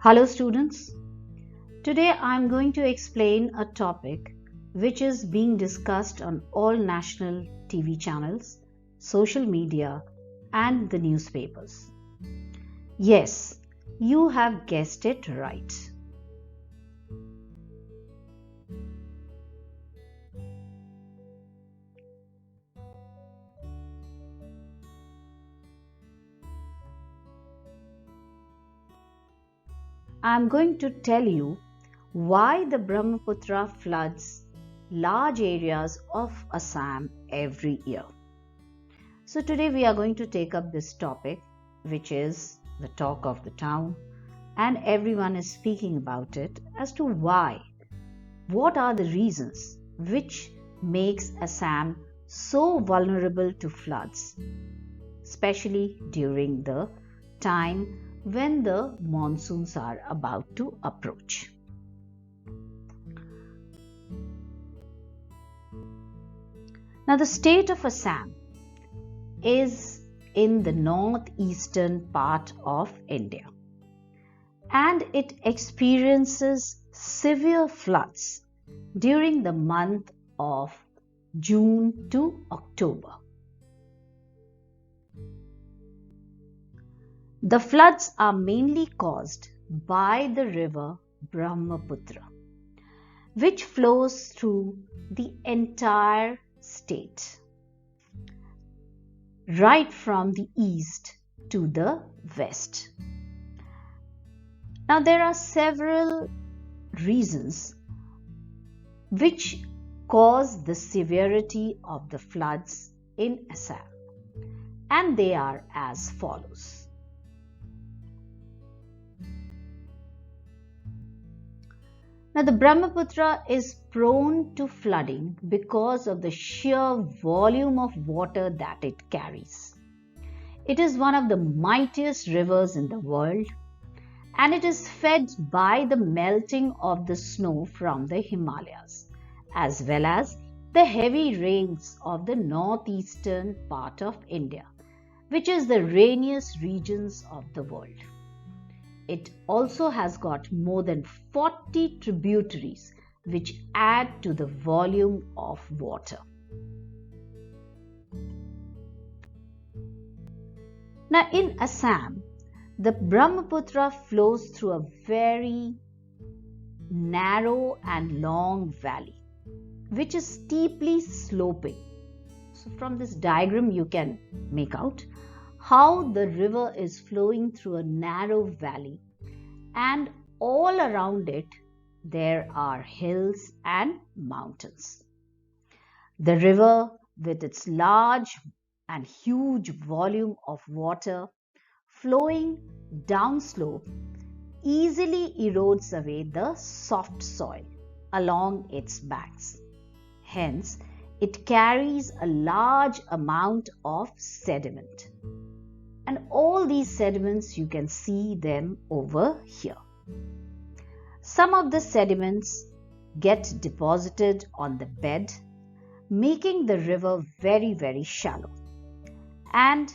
Hello students, today I am going to explain a topic which is being discussed on all national TV channels, social media and the newspapers. Yes, you have guessed it right. I am going to tell you why the Brahmaputra floods large areas of Assam every year. So today we are going to take up this topic, which is the talk of the town, and everyone is speaking about it as to why. What are the reasons which makes Assam so vulnerable to floods, especially during the time when the monsoons are about to approach. Now, the state of Assam is in the northeastern part of India, and it experiences severe floods during the month of June to October. The floods are mainly caused by the river Brahmaputra, which flows through the entire state, right from the east to the west. Now, there are several reasons which cause the severity of the floods in Assam, and they are as follows. Now, the Brahmaputra is prone to flooding because of the sheer volume of water that it carries. It is one of the mightiest rivers in the world, and it is fed by the melting of the snow from the Himalayas, as well as the heavy rains of the northeastern part of India, which is the rainiest regions of the world. It also has got more than 40 tributaries which add to the volume of water. Now, in Assam, the Brahmaputra flows through a very narrow and long valley, which is steeply sloping. So from this diagram you can make out how the river is flowing through a narrow valley, and all around it there are hills and mountains. The river, with its large and huge volume of water flowing downslope, easily erodes away the soft soil along its banks. Hence, it carries a large amount of sediment. And all these sediments, you can see them over here. Some of the sediments get deposited on the bed, making the river very, very shallow. And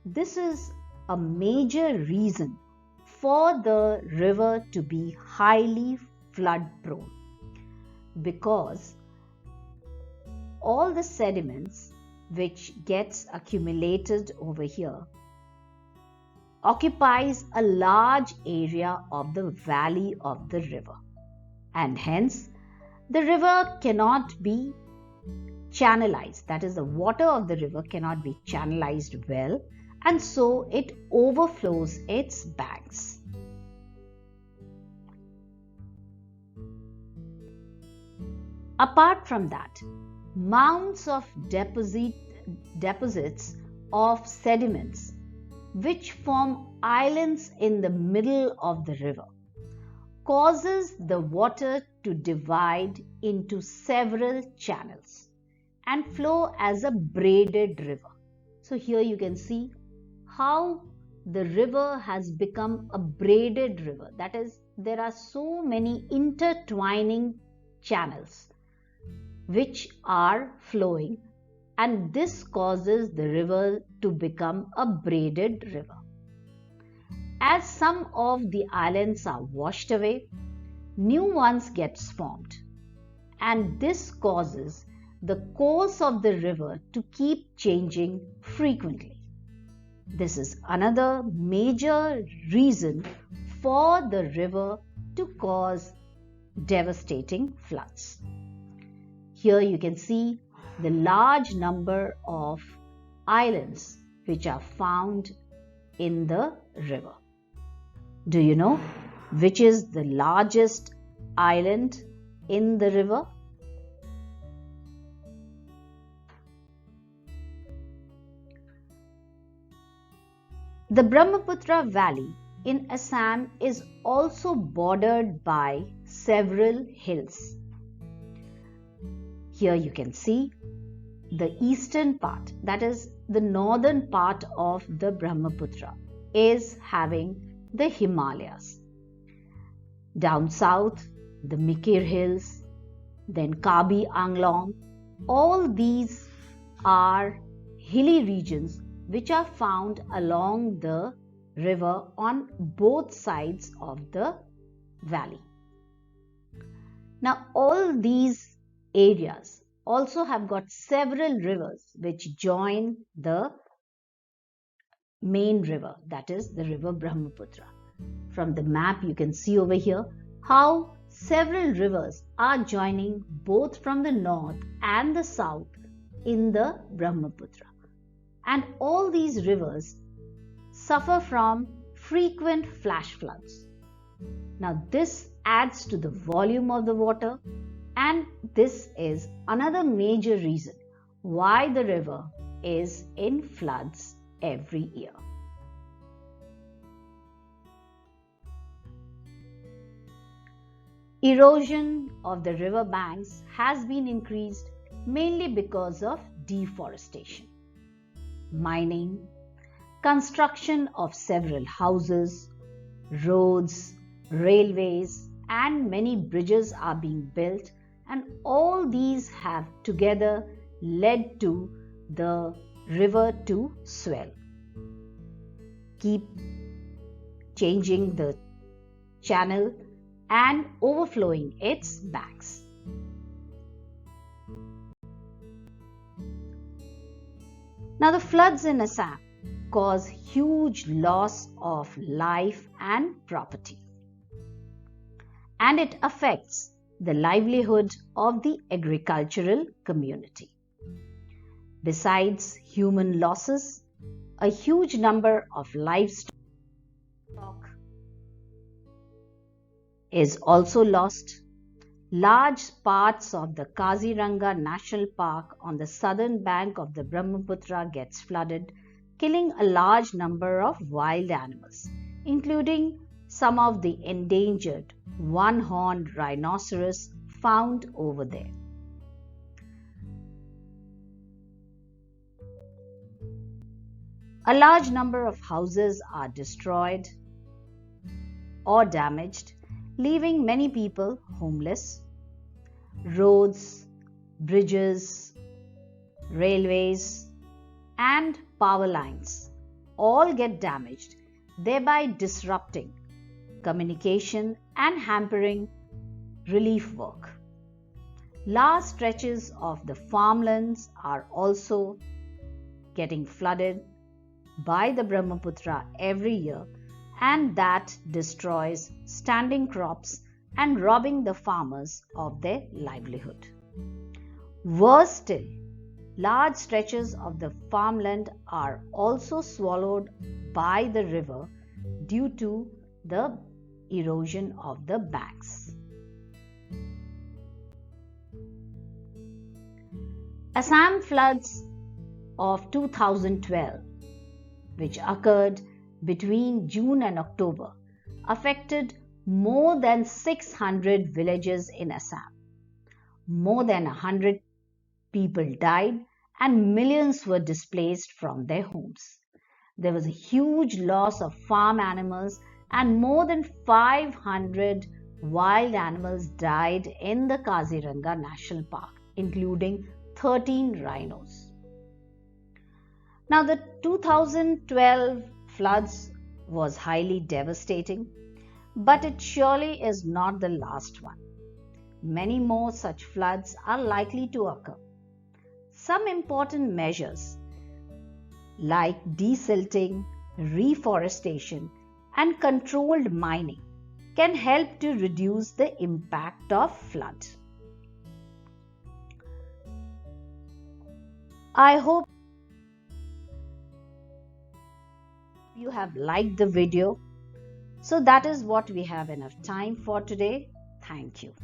this is a major reason for the river to be highly flood prone, because all the sediments which gets accumulated over here occupies a large area of the valley of the river, and hence the river cannot be channelized. That is, the water of the river cannot be channelized well, and so it overflows its banks. Apart from that, mounds of deposits of sediments which form islands in the middle of the river causes the water to divide into several channels and flow as a braided river. So here you can see how the river has become a braided river. That is, there are so many intertwining channels which are flowing, and this causes the river to become a braided river. As some of the islands are washed away, new ones get formed, and this causes the course of the river to keep changing frequently. This is another major reason for the river to cause devastating floods. Here you can see the large number of islands which are found in the river. Do you know which is the largest island in the river? The Brahmaputra Valley in Assam is also bordered by several hills. Here you can see the eastern part, that is the northern part of the Brahmaputra, is having the Himalayas. Down south, the Mikir Hills, then Kabi Anglong, all these are hilly regions which are found along the river on both sides of the valley. Now, all these areas also have got several rivers which join the main river, that is the river Brahmaputra. From the map you can see over here how several rivers are joining both from the north and the south in the Brahmaputra. And all these rivers suffer from frequent flash floods. Now this adds to the volume of the water, and this is another major reason why the river is in floods every year. Erosion of the river banks has been increased mainly because of deforestation, mining, construction of several houses, roads, railways, and many bridges are being built, and all these have together led to the river to swell, keep changing the channel and overflowing its banks. Now the floods in Assam cause huge loss of life and property, and it affects the livelihood of the agricultural community. Besides human losses, a huge number of livestock is also lost. Large parts of the Kaziranga National Park on the southern bank of the Brahmaputra gets flooded, killing a large number of wild animals, including some of the endangered one-horned rhinoceros found over there. A large number of houses are destroyed or damaged, leaving many people homeless. Roads, bridges, railways, and power lines all get damaged, thereby disrupting communication and hampering relief work. Large stretches of the farmlands are also getting flooded by the Brahmaputra every year, and that destroys standing crops and robbing the farmers of their livelihood. Worse still, large stretches of the farmland are also swallowed by the river due to the erosion of the banks. Assam floods of 2012, which occurred between June and October, affected more than 600 villages in Assam. More than 100 people died and millions were displaced from their homes. There was a huge loss of farm animals, and more than 500 wild animals died in the Kaziranga National Park, including 13 rhinos. Now, the 2012 floods was highly devastating, but it surely is not the last one. Many more such floods are likely to occur. Some important measures like desilting, reforestation, and controlled mining can help to reduce the impact of flood. I hope you have liked the video. So that is what we have enough time for today. Thank you.